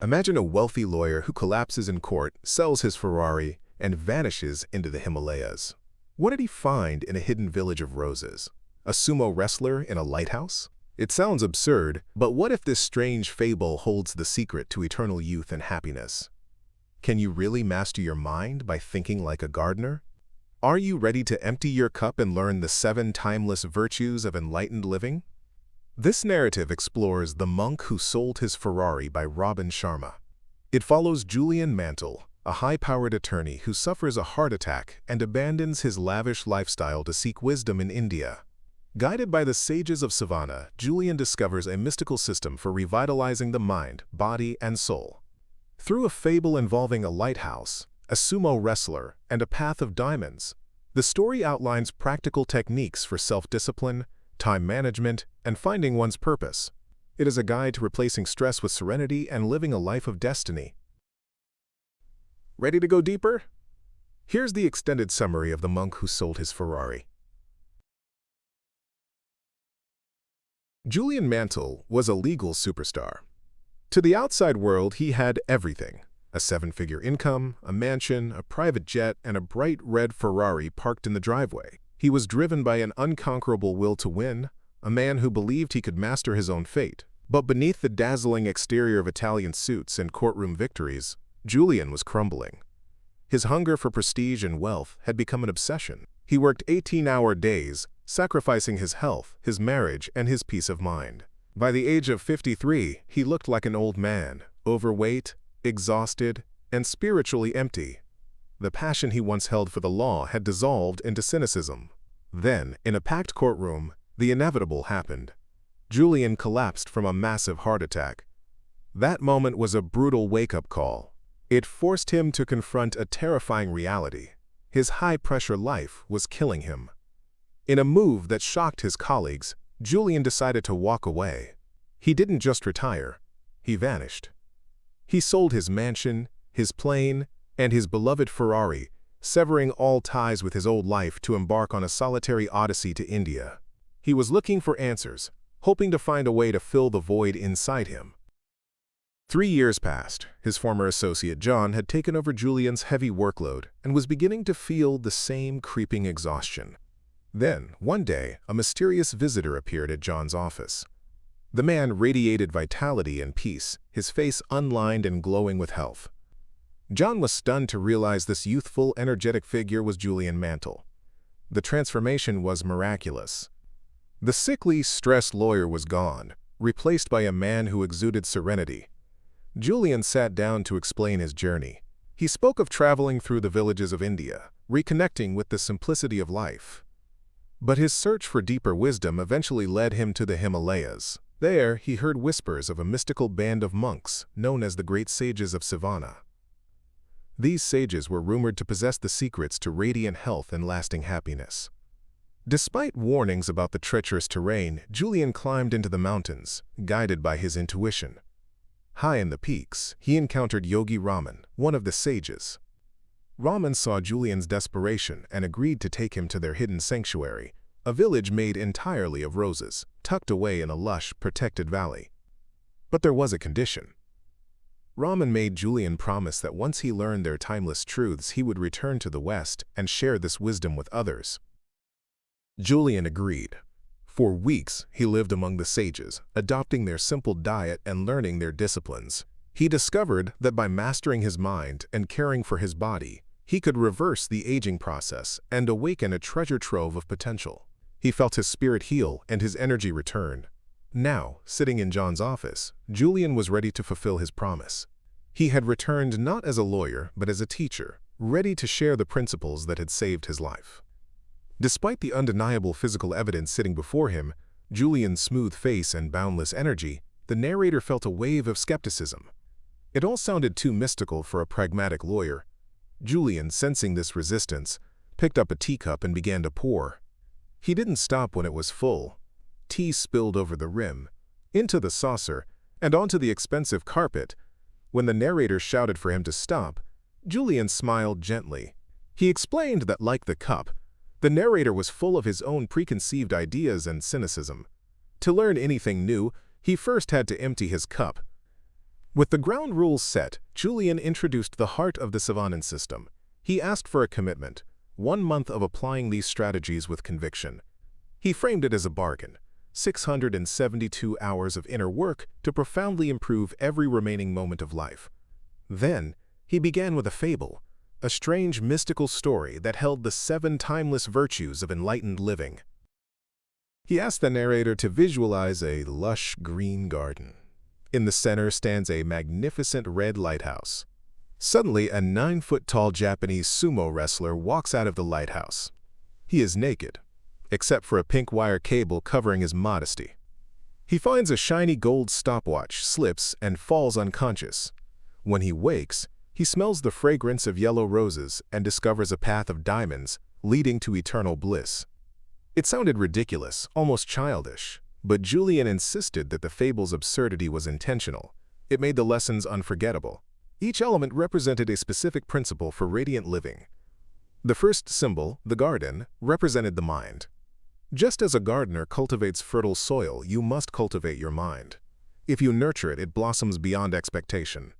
Imagine a wealthy lawyer who collapses in court, sells his Ferrari, and vanishes into the Himalayas. What did he find in a hidden village of roses? A sumo wrestler in a lighthouse? It sounds absurd, but what if this strange fable holds the secret to eternal youth and happiness? Can you really master your mind by thinking like a gardener? Are you ready to empty your cup and learn the 7 timeless virtues of enlightened living? This narrative explores The Monk Who Sold His Ferrari by Sharma. It follows Julian Mantle, a high-powered attorney who suffers a heart attack and abandons his lavish lifestyle to seek wisdom in India. Guided by the Sages of Sivana, Julian discovers a mystical system for revitalizing the mind, body, and soul. Through a fable involving a lighthouse, a sumo wrestler, and a path of diamonds, the story outlines practical techniques for self-discipline, time management, and finding one's purpose. It is a guide to replacing stress with serenity and living a life of destiny. Ready to go deeper? Here's the extended summary of The Monk Who Sold His Ferrari. Julian Mantle was a legal superstar. To the outside world, he had everything: a 7-figure income, a mansion, a private jet, and a bright red Ferrari parked in the driveway. He was driven by an unconquerable will to win, a man who believed he could master his own fate. But beneath the dazzling exterior of Italian suits and courtroom victories, Julian was crumbling. His hunger for prestige and wealth had become an obsession. He worked 18-hour days, sacrificing his health, his marriage, and his peace of mind. By the age of 53, he looked like an old man, overweight, exhausted, and spiritually empty. The passion he once held for the law had dissolved into cynicism. Then, in a packed courtroom, the inevitable happened. Julian collapsed from a massive heart attack. That moment was a brutal wake-up call. It forced him to confront a terrifying reality. His high-pressure life was killing him. In a move that shocked his colleagues, Julian decided to walk away. He didn't just retire, he vanished. He sold his mansion, his plane, and his beloved Ferrari, severing all ties with his old life to embark on a solitary odyssey to India. He was looking for answers, hoping to find a way to fill the void inside him. 3 years passed. His former associate John had taken over Julian's heavy workload and was beginning to feel the same creeping exhaustion. Then, one day, a mysterious visitor appeared at John's office. The man radiated vitality and peace, his face unlined and glowing with health. John was stunned to realize this youthful, energetic figure was Julian Mantle. The transformation was miraculous. The sickly, stressed lawyer was gone, replaced by a man who exuded serenity. Julian sat down to explain his journey. He spoke of traveling through the villages of India, reconnecting with the simplicity of life. But his search for deeper wisdom eventually led him to the Himalayas. There, he heard whispers of a mystical band of monks known as the Great Sages of Sivana. These sages were rumored to possess the secrets to radiant health and lasting happiness. Despite warnings about the treacherous terrain, Julian climbed into the mountains, guided by his intuition. High in the peaks, he encountered Yogi Raman, one of the sages. Raman saw Julian's desperation and agreed to take him to their hidden sanctuary, a village made entirely of roses, tucked away in a lush, protected valley. But there was a condition. Raman made Julian promise that once he learned their timeless truths, he would return to the West and share this wisdom with others. Julian agreed. For weeks, he lived among the sages, adopting their simple diet and learning their disciplines. He discovered that by mastering his mind and caring for his body, he could reverse the aging process and awaken a treasure trove of potential. He felt his spirit heal and his energy return. Now, sitting in John's office, Julian was ready to fulfill his promise. He had returned not as a lawyer, but as a teacher, ready to share the principles that had saved his life. Despite the undeniable physical evidence sitting before him, Julian's smooth face and boundless energy, the narrator felt a wave of skepticism. It all sounded too mystical for a pragmatic lawyer. Julian, sensing this resistance, picked up a teacup and began to pour. He didn't stop when it was full. Tea spilled over the rim, into the saucer, and onto the expensive carpet. When the narrator shouted for him to stop, Julian smiled gently. He explained that, like the cup, the narrator was full of his own preconceived ideas and cynicism. To learn anything new, he first had to empty his cup. With the ground rules set, Julian introduced the heart of the Sivanan system. He asked for a commitment, 1 month of applying these strategies with conviction. He framed it as a bargain, 672 hours of inner work to profoundly improve every remaining moment of life. Then, he began with a fable, a strange mystical story that held the 7 timeless virtues of enlightened living. He asked the narrator to visualize a lush green garden. In the center stands a magnificent red lighthouse. Suddenly, a 9-foot-tall Japanese sumo wrestler walks out of the lighthouse. He is naked, except for a pink wire cable covering his modesty. He finds a shiny gold stopwatch, slips, and falls unconscious. When he wakes, he smells the fragrance of yellow roses and discovers a path of diamonds leading to eternal bliss. It sounded ridiculous, almost childish, but Julian insisted that the fable's absurdity was intentional. It made the lessons unforgettable. Each element represented a specific principle for radiant living. The first symbol, the garden, represented the mind. Just as a gardener cultivates fertile soil, you must cultivate your mind. If you nurture it, it blossoms beyond expectation.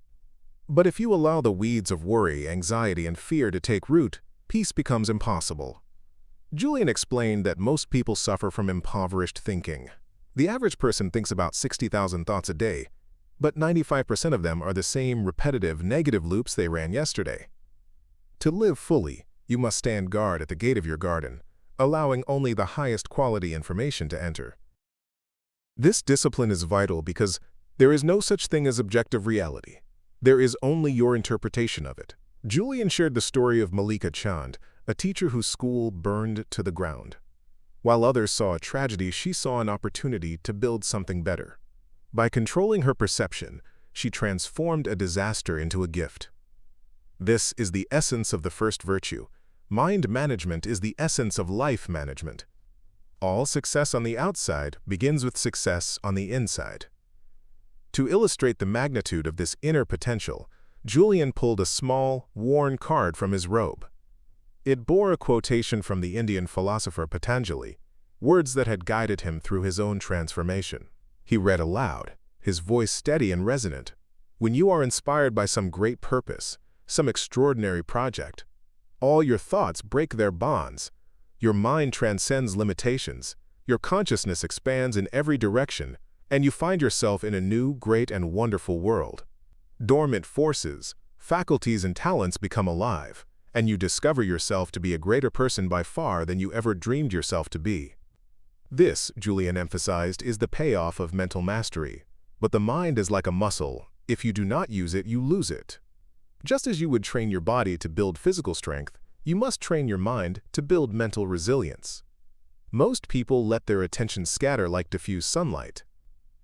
But if you allow the weeds of worry, anxiety, and fear to take root, peace becomes impossible. Julian explained that most people suffer from impoverished thinking. The average person thinks about 60,000 thoughts a day, but 95% of them are the same repetitive negative loops they ran yesterday. To live fully, you must stand guard at the gate of your garden, allowing only the highest quality information to enter. This discipline is vital because there is no such thing as objective reality. There is only your interpretation of it. Julian shared the story of Malika Chand, a teacher whose school burned to the ground. While others saw a tragedy, she saw an opportunity to build something better. By controlling her perception, she transformed a disaster into a gift. This is the essence of the first virtue. Mind management is the essence of life management. All success on the outside begins with success on the inside. To illustrate the magnitude of this inner potential, Julian pulled a small, worn card from his robe. It bore a quotation from the Indian philosopher Patanjali, words that had guided him through his own transformation. He read aloud, his voice steady and resonant. When you are inspired by some great purpose, some extraordinary project, all your thoughts break their bonds. Your mind transcends limitations. Your consciousness expands in every direction, and you find yourself in a new, great, and wonderful world. Dormant forces, faculties, and talents become alive, and you discover yourself to be a greater person by far than you ever dreamed yourself to be. This, Julian emphasized, is the payoff of mental mastery. But the mind is like a muscle. If you do not use it, you lose it. Just as you would train your body to build physical strength, you must train your mind to build mental resilience. Most people let their attention scatter like diffuse sunlight.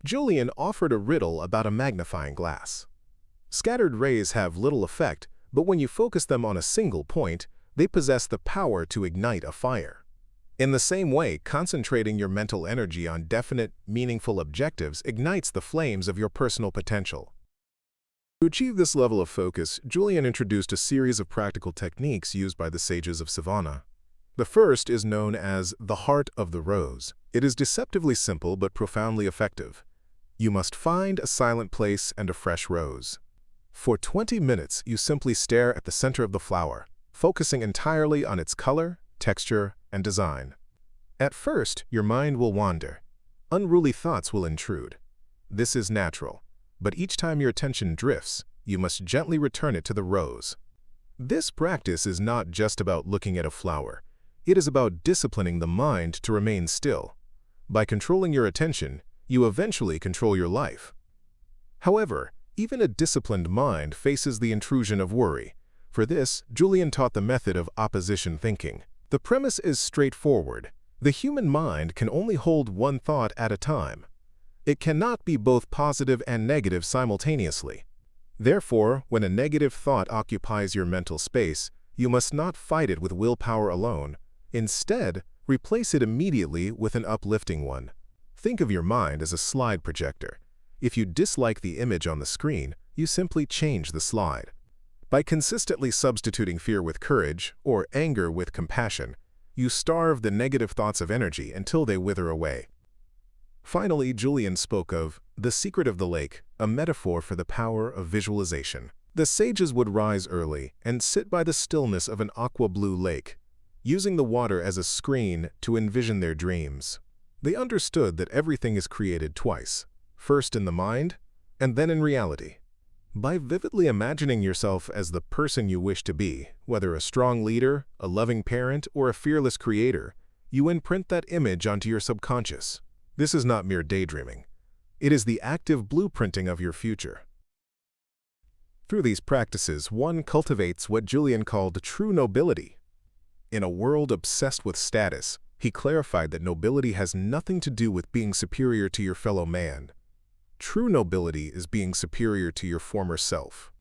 Julian offered a riddle about a magnifying glass. Scattered rays have little effect, but when you focus them on a single point, they possess the power to ignite a fire. In the same way, concentrating your mental energy on definite, meaningful objectives ignites the flames of your personal potential. To achieve this level of focus, Julian introduced a series of practical techniques used by the Sages of Sivana. The first is known as the heart of the rose. It is deceptively simple but profoundly effective. You must find a silent place and a fresh rose. For 20 minutes, you simply stare at the center of the flower, focusing entirely on its color, texture, and design. At first, your mind will wander. Unruly thoughts will intrude. This is natural, but each time your attention drifts, you must gently return it to the rose. This practice is not just about looking at a flower. It is about disciplining the mind to remain still. By controlling your attention, you eventually control your life. However, even a disciplined mind faces the intrusion of worry. For this, Julian taught the method of opposition thinking. The premise is straightforward. The human mind can only hold one thought at a time. It cannot be both positive and negative simultaneously. Therefore, when a negative thought occupies your mental space, you must not fight it with willpower alone. Instead, replace it immediately with an uplifting one. Think of your mind as a slide projector. If you dislike the image on the screen, you simply change the slide. By consistently substituting fear with courage or anger with compassion, you starve the negative thoughts of energy until they wither away. Finally, Julian spoke of the secret of the lake, a metaphor for the power of visualization. The sages would rise early and sit by the stillness of an aqua-blue lake, using the water as a screen to envision their dreams. They understood that everything is created twice, first in the mind and then in reality. By vividly imagining yourself as the person you wish to be, whether a strong leader, a loving parent, or a fearless creator, you imprint that image onto your subconscious. This is not mere daydreaming. It is the active blueprinting of your future. Through these practices, one cultivates what Julian called true nobility. In a world obsessed with status, he clarified that nobility has nothing to do with being superior to your fellow man. True nobility is being superior to your former self.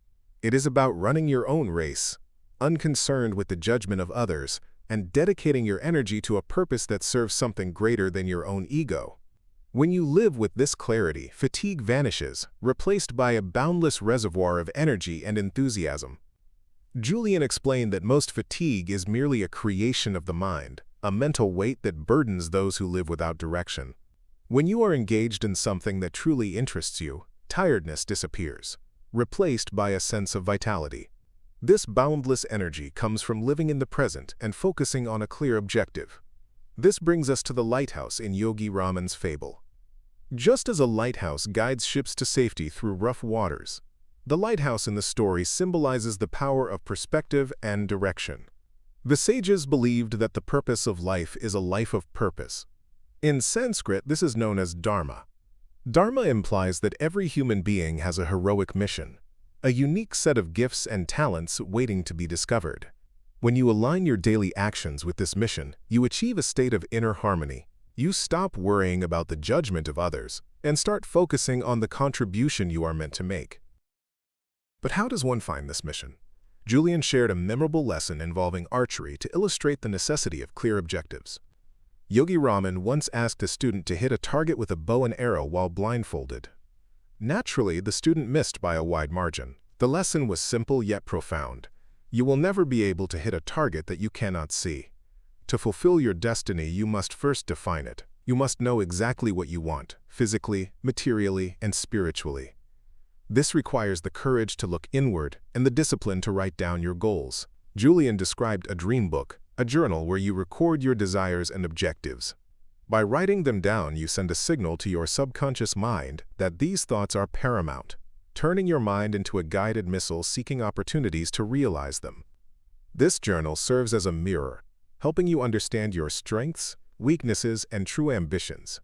It is about running your own race, unconcerned with the judgment of others, and dedicating your energy to a purpose that serves something greater than your own ego. When you live with this clarity, fatigue vanishes, replaced by a boundless reservoir of energy and enthusiasm. Julian explained that most fatigue is merely a creation of the mind, a mental weight that burdens those who live without direction. When you are engaged in something that truly interests you, tiredness disappears, replaced by a sense of vitality. This boundless energy comes from living in the present and focusing on a clear objective. This brings us to the lighthouse in Yogi Raman's Fable. Just as a lighthouse guides ships to safety through rough waters, the lighthouse in the story symbolizes the power of perspective and direction. The sages believed that the purpose of life is a life of purpose. In Sanskrit, this is known as dharma. Dharma implies that every human being has a heroic mission, a unique set of gifts and talents waiting to be discovered. When you align your daily actions with this mission, you achieve a state of inner harmony. You stop worrying about the judgment of others and start focusing on the contribution you are meant to make. But how does one find this mission? Julian shared a memorable lesson involving archery to illustrate the necessity of clear objectives. Yogi Raman once asked a student to hit a target with a bow and arrow while blindfolded. Naturally, the student missed by a wide margin. The lesson was simple yet profound. You will never be able to hit a target that you cannot see. To fulfill your destiny, you must first define it. You must know exactly what you want, physically, materially, and spiritually. This requires the courage to look inward and the discipline to write down your goals. Julian described a dream book, a journal where you record your desires and objectives. By writing them down, you send a signal to your subconscious mind that these thoughts are paramount, turning your mind into a guided missile seeking opportunities to realize them. This journal serves as a mirror, helping you understand your strengths, weaknesses, and true ambitions.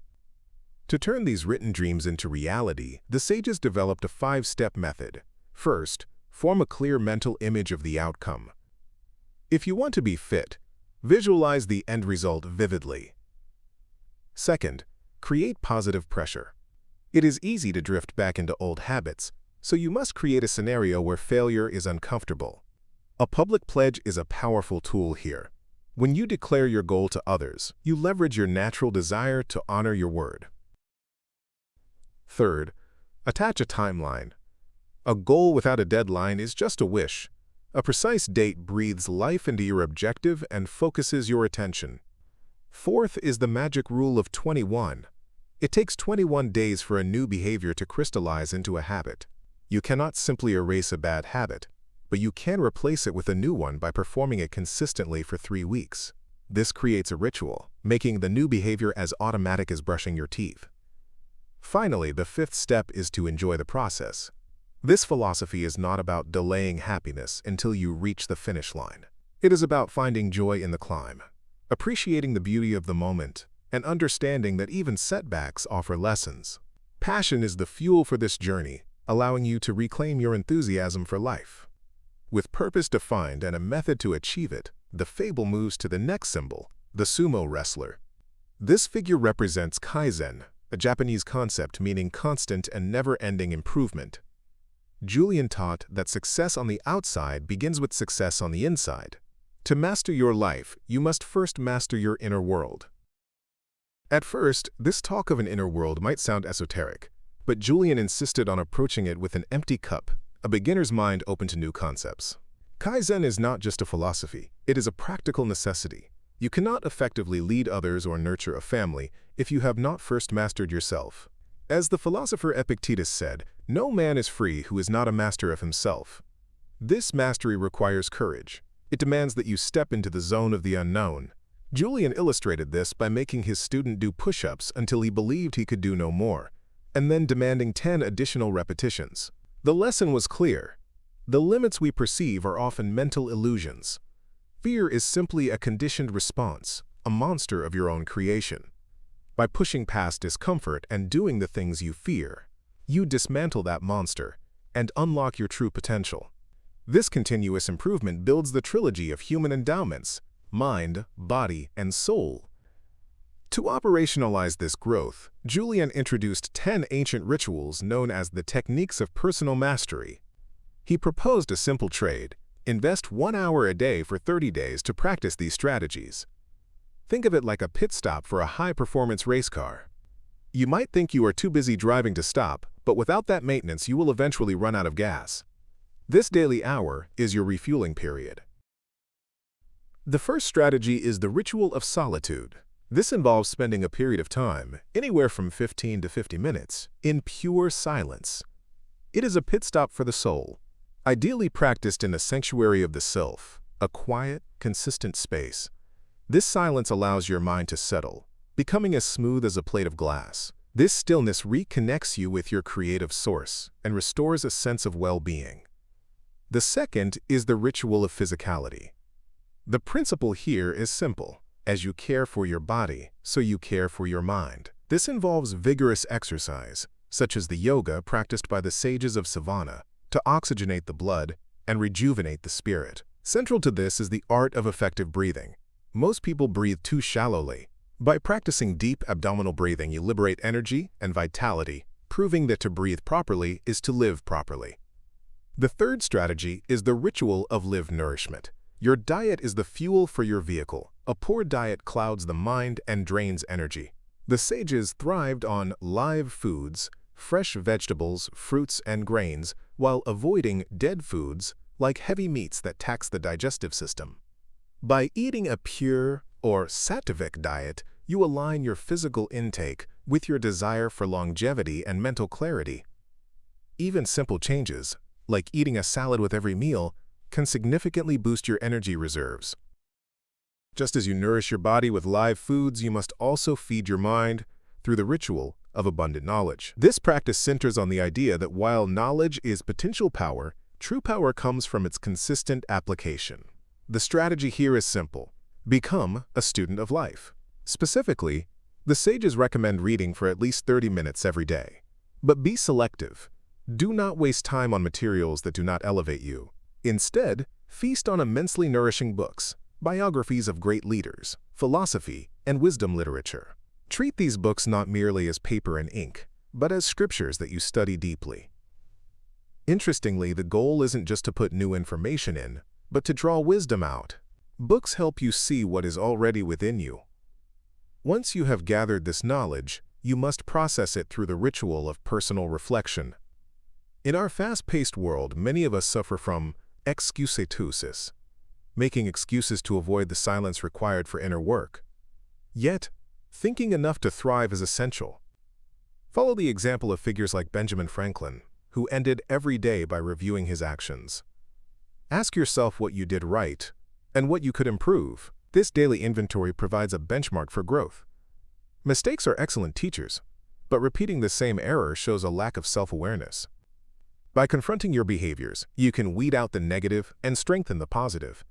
To turn these written dreams into reality, the sages developed a 5-step method. First, form a clear mental image of the outcome. If you want to be fit, visualize the end result vividly. Second, create positive pressure. It is easy to drift back into old habits, so you must create a scenario where failure is uncomfortable. A public pledge is a powerful tool here. When you declare your goal to others, you leverage your natural desire to honor your word. Third, attach a timeline. A goal without a deadline is just a wish. A precise date breathes life into your objective and focuses your attention. Fourth is the magic rule of 21. It takes 21 days for a new behavior to crystallize into a habit. You cannot simply erase a bad habit, but you can replace it with a new one by performing it consistently for 3 weeks. This creates a ritual, making the new behavior as automatic as brushing your teeth. Finally, the 5th step is to enjoy the process. This philosophy is not about delaying happiness until you reach the finish line. It is about finding joy in the climb, appreciating the beauty of the moment, and understanding that even setbacks offer lessons. Passion is the fuel for this journey, allowing you to reclaim your enthusiasm for life. With purpose defined and a method to achieve it, the fable moves to the next symbol, the sumo wrestler. This figure represents Kaizen, a Japanese concept meaning constant and never-ending improvement. Julian taught that success on the outside begins with success on the inside. To master your life, you must first master your inner world. At first, this talk of an inner world might sound esoteric, but Julian insisted on approaching it with an empty cup, a beginner's mind open to new concepts. Kaizen is not just a philosophy, it is a practical necessity. You cannot effectively lead others or nurture a family if you have not first mastered yourself. As the philosopher Epictetus said, no man is free who is not a master of himself. This mastery requires courage. It demands that you step into the zone of the unknown. Julian illustrated this by making his student do push-ups until he believed he could do no more, and then demanding 10 additional repetitions. The lesson was clear. The limits we perceive are often mental illusions. Fear is simply a conditioned response, a monster of your own creation. By pushing past discomfort and doing the things you fear, you dismantle that monster and unlock your true potential. This continuous improvement builds the trilogy of human endowments: mind, body, and soul. To operationalize this growth, Julian introduced 10 ancient rituals known as the techniques of personal mastery. He proposed a simple trade: invest 1 hour a day for 30 days to practice these strategies. Think of it like a pit stop for a high-performance race car. You might think you are too busy driving to stop, but without that maintenance you will eventually run out of gas. This daily hour is your refueling period. The first strategy is the ritual of solitude. This involves spending a period of time, anywhere from 15 to 50 minutes, in pure silence. It is a pit stop for the soul, ideally practiced in a sanctuary of the self, a quiet, consistent space. This silence allows your mind to settle, becoming as smooth as a plate of glass. This stillness reconnects you with your creative source and restores a sense of well-being. The second is the ritual of physicality. The principle here is simple. As you care for your body, so you care for your mind. This involves vigorous exercise, such as the yoga practiced by the Sages of Sivana, to oxygenate the blood and rejuvenate the spirit. Central to this is the art of effective breathing. Most people breathe too shallowly. By practicing deep abdominal breathing, you liberate energy and vitality, proving that to breathe properly is to live properly. The third strategy is the ritual of live nourishment. Your diet is the fuel for your vehicle. A poor diet clouds the mind and drains energy. The sages thrived on live foods, fresh vegetables, fruits, and grains, while avoiding dead foods like heavy meats that tax the digestive system. By eating a pure or sattvic diet, you align your physical intake with your desire for longevity and mental clarity. Even simple changes, like eating a salad with every meal, can significantly boost your energy reserves. Just as you nourish your body with live foods, you must also feed your mind through the ritual of abundant knowledge. This practice centers on the idea that while knowledge is potential power, true power comes from its consistent application. The strategy here is simple. Become a student of life. Specifically, the sages recommend reading for at least 30 minutes every day. But be selective. Do not waste time on materials that do not elevate you. Instead, feast on immensely nourishing books, biographies of great leaders, philosophy, and wisdom literature. Treat these books not merely as paper and ink, but as scriptures that you study deeply. Interestingly, the goal isn't just to put new information in, but to draw wisdom out. Books help you see what is already within you. Once you have gathered this knowledge, you must process it through the ritual of personal reflection. In our fast-paced world, many of us suffer from excusatusis, making excuses to avoid the silence required for inner work. Yet, thinking enough to thrive is essential. Follow the example of figures like Benjamin Franklin, who ended every day by reviewing his actions. Ask yourself what you did right and what you could improve. This daily inventory provides a benchmark for growth. Mistakes are excellent teachers, but repeating the same error shows a lack of self-awareness. By confronting your behaviors, you can weed out the negative and strengthen the positive.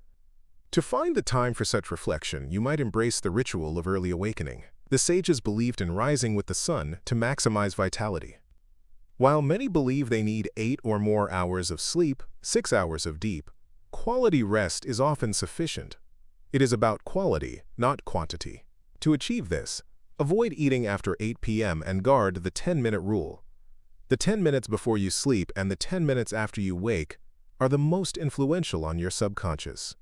To find the time for such reflection, you might embrace the ritual of early awakening. The sages believed in rising with the sun to maximize vitality. While many believe they need 8 or more hours of sleep, 6 hours of deep, quality rest is often sufficient. It is about quality, not quantity. To achieve this, avoid eating after 8 p.m. and guard the 10-minute rule. The 10 minutes before you sleep and the 10 minutes after you wake are the most influential on your subconscious.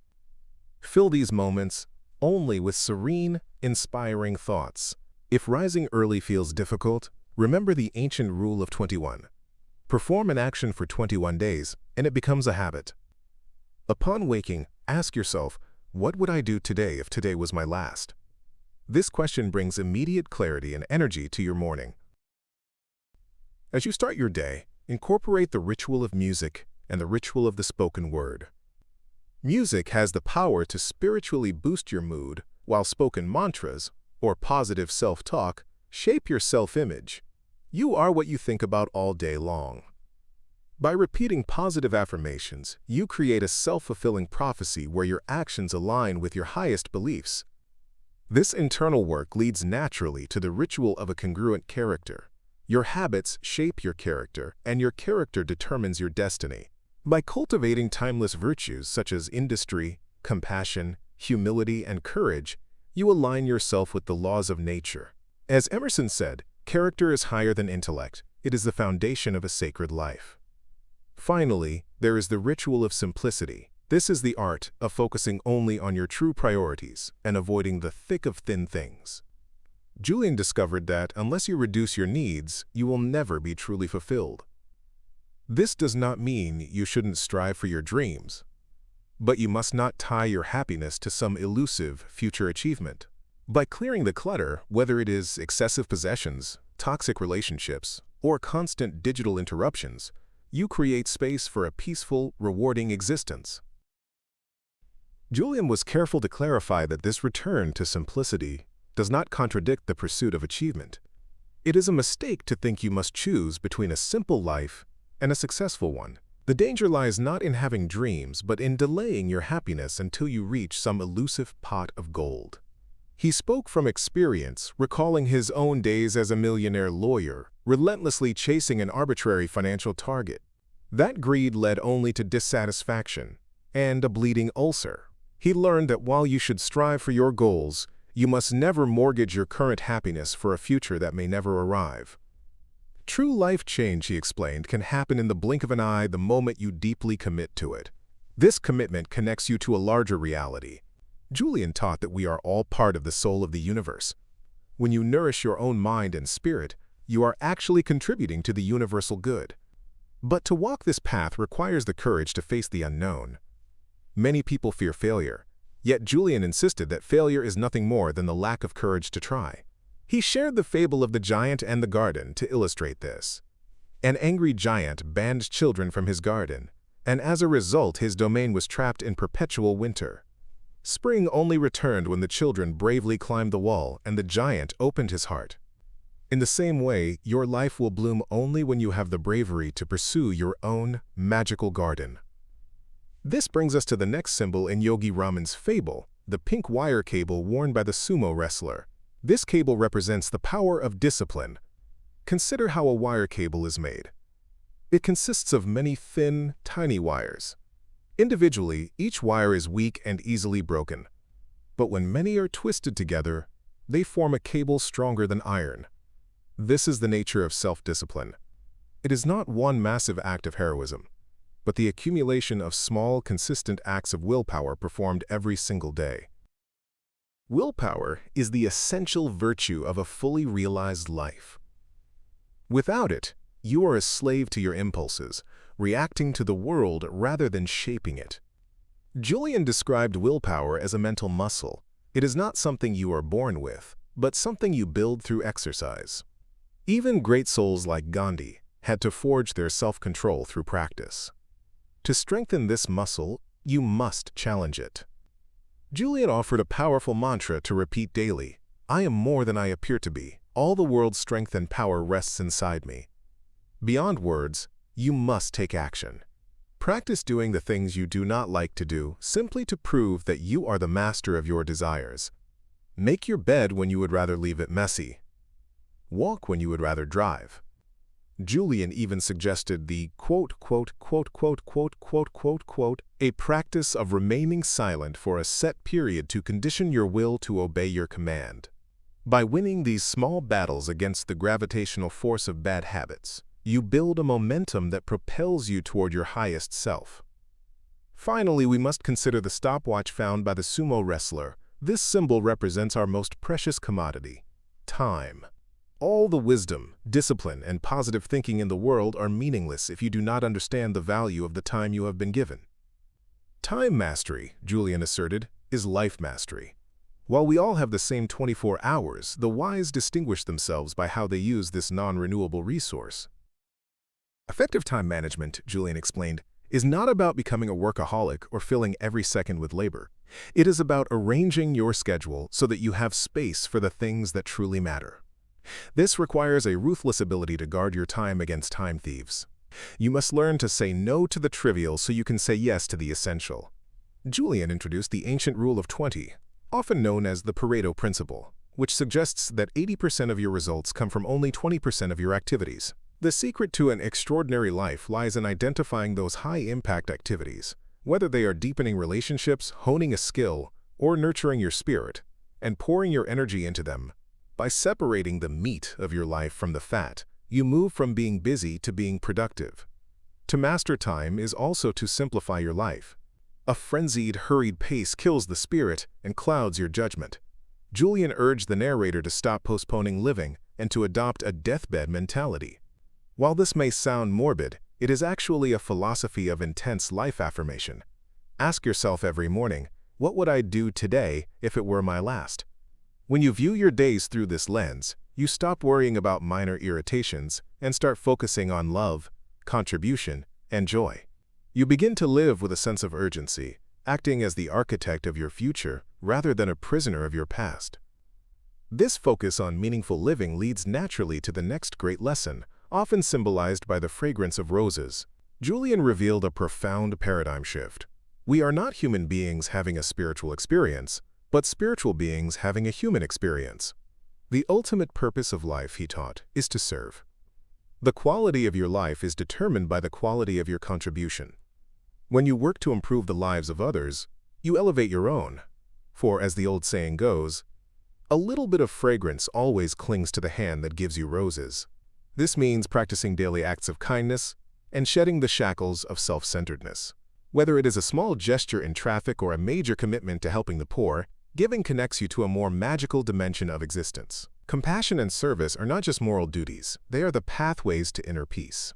Fill these moments only with serene, inspiring thoughts. If rising early feels difficult, remember the ancient rule of 21. Perform an action for 21 days, and it becomes a habit. Upon waking, ask yourself, What would I do today if today was my last? This question brings immediate clarity and energy to your morning. As you start your day, incorporate the ritual of music and the ritual of the spoken word. Music has the power to spiritually boost your mood, while spoken mantras, or positive self-talk, shape your self-image. You are what you think about all day long. By repeating positive affirmations, you create a self-fulfilling prophecy where your actions align with your highest beliefs. This internal work leads naturally to the ritual of a congruent character. Your habits shape your character, and your character determines your destiny. By cultivating timeless virtues such as industry, compassion, humility, and courage, you align yourself with the laws of nature. As Emerson said, character is higher than intellect. It is the foundation of a sacred life. Finally, there is the ritual of simplicity. This is the art of focusing only on your true priorities and avoiding the thick of thin things. Julian discovered that unless you reduce your needs, you will never be truly fulfilled. This does not mean you shouldn't strive for your dreams, but you must not tie your happiness to some elusive future achievement. By clearing the clutter, whether it is excessive possessions, toxic relationships, or constant digital interruptions, you create space for a peaceful, rewarding existence. Julian was careful to clarify that this return to simplicity does not contradict the pursuit of achievement. It is a mistake to think you must choose between a simple life and a successful one. The danger lies not in having dreams, but in delaying your happiness until you reach some elusive pot of gold. He spoke from experience, recalling his own days as a millionaire lawyer, relentlessly chasing an arbitrary financial target. That greed led only to dissatisfaction and a bleeding ulcer. He learned that while you should strive for your goals, you must never mortgage your current happiness for a future that may never arrive. True life change, he explained, can happen in the blink of an eye the moment you deeply commit to it. This commitment connects you to a larger reality. Julian taught that we are all part of the soul of the universe. When you nourish your own mind and spirit, you are actually contributing to the universal good. But to walk this path requires the courage to face the unknown. Many people fear failure, yet Julian insisted that failure is nothing more than the lack of courage to try. He shared the fable of the giant and the garden to illustrate this. An angry giant banned children from his garden, and as a result his domain was trapped in perpetual winter. Spring only returned when the children bravely climbed the wall and the giant opened his heart. In the same way, your life will bloom only when you have the bravery to pursue your own magical garden. This brings us to the next symbol in Yogi Raman's Fable, the pink wire cable worn by the sumo wrestler. This cable represents the power of discipline. Consider how a wire cable is made. It consists of many thin, tiny wires. Individually, each wire is weak and easily broken. But when many are twisted together, they form a cable stronger than iron. This is the nature of self-discipline. It is not one massive act of heroism, but the accumulation of small, consistent acts of willpower performed every single day. Willpower is the essential virtue of a fully realized life. Without it, you are a slave to your impulses, reacting to the world rather than shaping it. Julian described willpower as a mental muscle. It is not something you are born with, but something you build through exercise. Even great souls like Gandhi had to forge their self-control through practice. To strengthen this muscle, you must challenge it. Julian offered a powerful mantra to repeat daily. I am more than I appear to be. All the world's strength and power rests inside me. Beyond words, you must take action. Practice doing the things you do not like to do simply to prove that you are the master of your desires. Make your bed when you would rather leave it messy. Walk when you would rather drive. Julian even suggested the a practice of remaining silent for a set period to condition your will to obey your command. By winning these small battles against the gravitational force of bad habits, you build a momentum that propels you toward your highest self. Finally, we must consider the stopwatch found by the sumo wrestler. This symbol represents our most precious commodity, time. All the wisdom, discipline, and positive thinking in the world are meaningless if you do not understand the value of the time you have been given. Time mastery, Julian asserted, is life mastery. While we all have the same 24 hours, the wise distinguish themselves by how they use this non-renewable resource. Effective time management, Julian explained, is not about becoming a workaholic or filling every second with labor. It is about arranging your schedule so that you have space for the things that truly matter. This requires a ruthless ability to guard your time against time thieves. You must learn to say no to the trivial so you can say yes to the essential. Julian introduced the ancient rule of 20, often known as the Pareto principle, which suggests that 80% of your results come from only 20% of your activities. The secret to an extraordinary life lies in identifying those high-impact activities, whether they are deepening relationships, honing a skill, or nurturing your spirit, and pouring your energy into them. By separating the meat of your life from the fat, you move from being busy to being productive. To master time is also to simplify your life. A frenzied, hurried pace kills the spirit and clouds your judgment. Julian urged the narrator to stop postponing living and to adopt a deathbed mentality. While this may sound morbid, it is actually a philosophy of intense life affirmation. Ask yourself every morning, what would I do today if it were my last? When you view your days through this lens, you stop worrying about minor irritations and start focusing on love, contribution, and joy. You begin to live with a sense of urgency, acting as the architect of your future rather than a prisoner of your past. This focus on meaningful living leads naturally to the next great lesson, often symbolized by the fragrance of roses. Julian revealed a profound paradigm shift. We are not human beings having a spiritual experience, but spiritual beings having a human experience. The ultimate purpose of life, he taught, is to serve. The quality of your life is determined by the quality of your contribution. When you work to improve the lives of others, you elevate your own. For, as the old saying goes, a little bit of fragrance always clings to the hand that gives you roses. This means practicing daily acts of kindness and shedding the shackles of self-centeredness. Whether it is a small gesture in traffic or a major commitment to helping the poor, giving connects you to a more magical dimension of existence. Compassion and service are not just moral duties, they are the pathways to inner peace.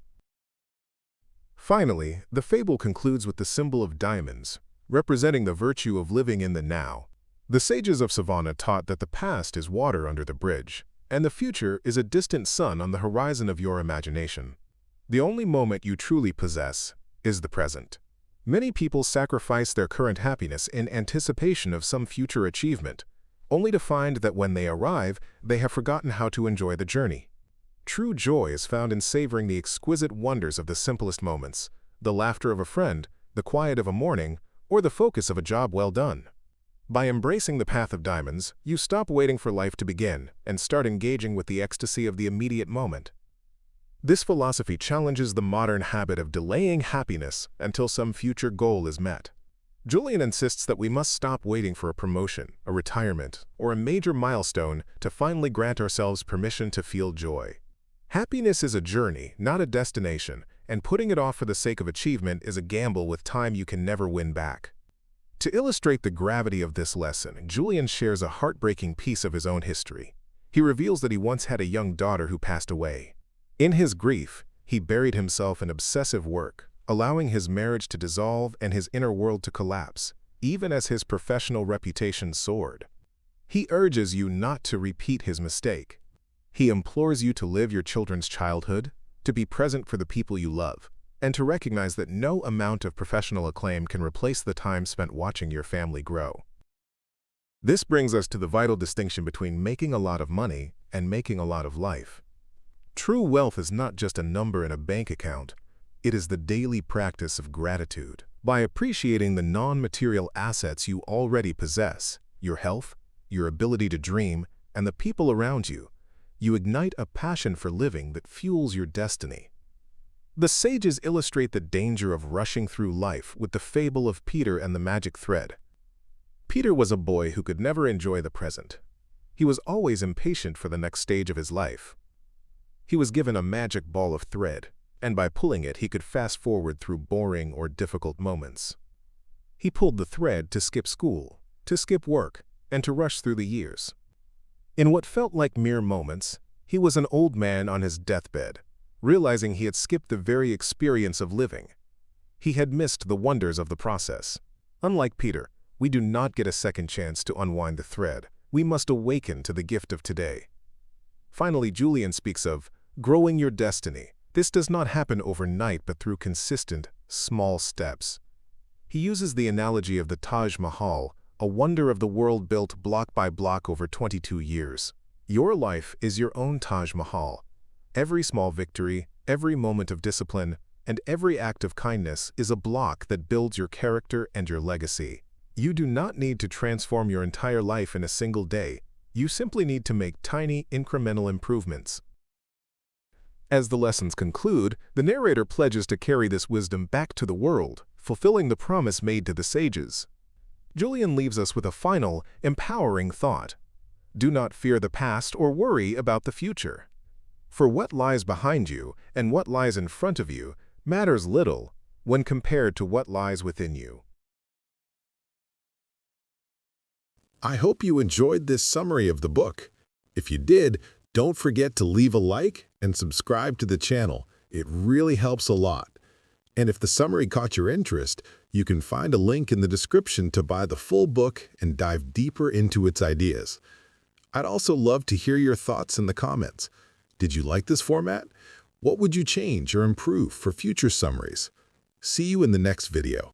Finally, the fable concludes with the symbol of diamonds, representing the virtue of living in the now. The Sages of Sivana taught that the past is water under the bridge, and the future is a distant sun on the horizon of your imagination. The only moment you truly possess is the present. Many people sacrifice their current happiness in anticipation of some future achievement, only to find that when they arrive, they have forgotten how to enjoy the journey. True joy is found in savoring the exquisite wonders of the simplest moments, the laughter of a friend, the quiet of a morning, or the focus of a job well done. By embracing the path of diamonds, you stop waiting for life to begin and start engaging with the ecstasy of the immediate moment. This philosophy challenges the modern habit of delaying happiness until some future goal is met. Julian insists that we must stop waiting for a promotion, a retirement, or a major milestone to finally grant ourselves permission to feel joy. Happiness is a journey, not a destination, and putting it off for the sake of achievement is a gamble with time you can never win back. To illustrate the gravity of this lesson, Julian shares a heartbreaking piece of his own history. He reveals that he once had a young daughter who passed away. In his grief, he buried himself in obsessive work, allowing his marriage to dissolve and his inner world to collapse, even as his professional reputation soared. He urges you not to repeat his mistake. He implores you to live your children's childhood, to be present for the people you love, and to recognize that no amount of professional acclaim can replace the time spent watching your family grow. This brings us to the vital distinction between making a lot of money and making a lot of life. True wealth is not just a number in a bank account. It is the daily practice of gratitude. By appreciating the non-material assets you already possess, your health, your ability to dream, and the people around you, you ignite a passion for living that fuels your destiny. The sages illustrate the danger of rushing through life with the fable of Peter and the magic thread. Peter was a boy who could never enjoy the present. He was always impatient for the next stage of his life. He was given a magic ball of thread, and by pulling it, he could fast forward through boring or difficult moments. He pulled the thread to skip school, to skip work, and to rush through the years. In what felt like mere moments, he was an old man on his deathbed, realizing he had skipped the very experience of living. He had missed the wonders of the process. Unlike Peter, We do not get a second chance to unwind the thread. We must awaken to the gift of today. Finally, Julian speaks of growing your destiny. This does not happen overnight, but through consistent, small steps. He uses the analogy of the Taj Mahal, a wonder of the world built block by block over 22 years. Your life is your own Taj Mahal. Every small victory, every moment of discipline, and every act of kindness is a block that builds your character and your legacy. You do not need to transform your entire life in a single day. You simply need to make tiny, incremental improvements. As the lessons conclude, the narrator pledges to carry this wisdom back to the world, fulfilling the promise made to the sages. Julian leaves us with a final, empowering thought. Do not fear the past or worry about the future. For what lies behind you and what lies in front of you matters little when compared to what lies within you. I hope you enjoyed this summary of the book. If you did, don't forget to leave a like and subscribe to the channel. It really helps a lot. And if the summary caught your interest, you can find a link in the description to buy the full book and dive deeper into its ideas. I'd also love to hear your thoughts in the comments. Did you like this format? What would you change or improve for future summaries? See you in the next video.